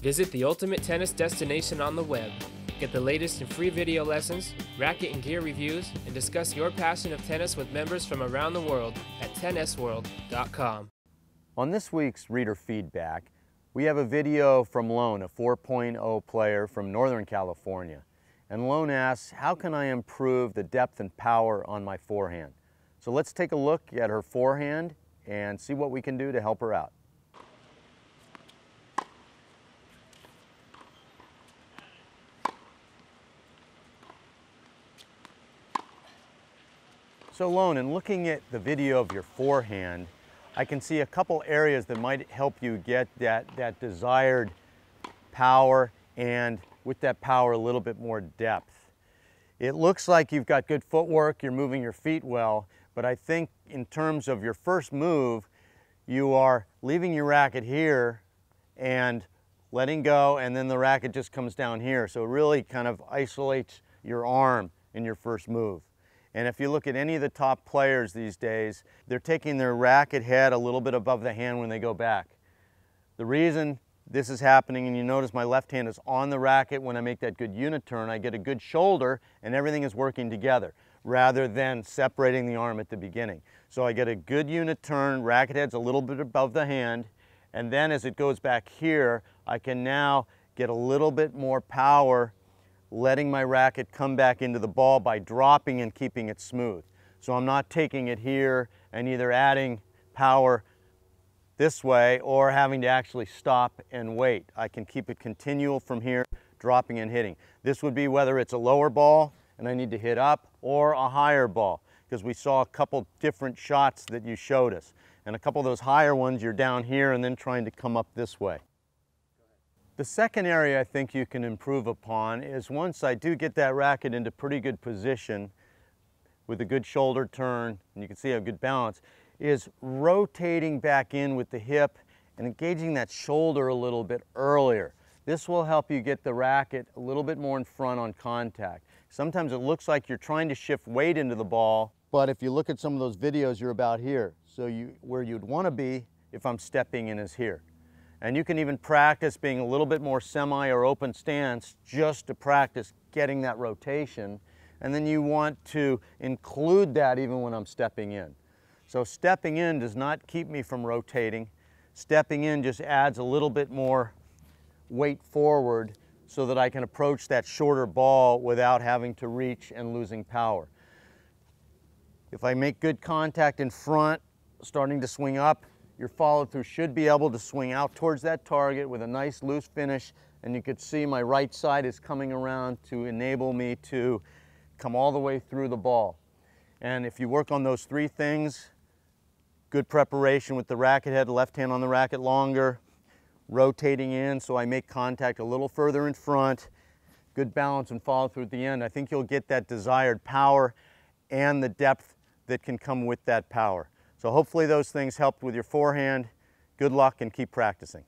Visit the ultimate tennis destination on the web. Get the latest in free video lessons, racket and gear reviews, and discuss your passion of tennis with members from around the world at tennisworld.com. On this week's reader feedback, we have a video from Lone, a 4.0 player from Northern California. And Lone asks, how can I improve the depth and power on my forehand? So let's take a look at her forehand and see what we can do to help her out. So Lone, in looking at the video of your forehand, I can see a couple areas that might help you get that desired power, and with that power a little bit more depth. It looks like you've got good footwork, you're moving your feet well, but I think in terms of your first move, you are leaving your racket here and letting go, and then the racket just comes down here. So it really kind of isolates your arm in your first move. And if you look at any of the top players these days, they're taking their racket head a little bit above the hand when they go back. The reason this is happening, and you notice my left hand is on the racket when I make that good unit turn, I get a good shoulder and everything is working together rather than separating the arm at the beginning. So I get a good unit turn, racket head's a little bit above the hand, and then as it goes back here, I can now get a little bit more power, letting my racket come back into the ball by dropping and keeping it smooth. So I'm not taking it here and either adding power this way or having to actually stop and wait. I can keep it continual from here, dropping and hitting. This would be whether it's a lower ball and I need to hit up, or a higher ball, because we saw a couple different shots that you showed us. And a couple of those higher ones, you're down here and then trying to come up this way. The second area I think you can improve upon is once I do get that racket into pretty good position with a good shoulder turn, and you can see a good balance, is rotating back in with the hip and engaging that shoulder a little bit earlier. This will help you get the racket a little bit more in front on contact. Sometimes it looks like you're trying to shift weight into the ball, but if you look at some of those videos, you're about here. So where you'd want to be if I'm stepping in is here. And you can even practice being a little bit more semi or open stance just to practice getting that rotation. And then you want to include that even when I'm stepping in. So stepping in does not keep me from rotating. Stepping in just adds a little bit more weight forward so that I can approach that shorter ball without having to reach and losing power. If I make good contact in front, starting to swing up, your follow through should be able to swing out towards that target with a nice loose finish, and you could see my right side is coming around to enable me to come all the way through the ball. And if you work on those three things, good preparation with the racket head, left hand on the racket longer, rotating in so I make contact a little further in front, good balance and follow through at the end, I think you'll get that desired power and the depth that can come with that power. So hopefully those things helped with your forehand. Good luck and keep practicing.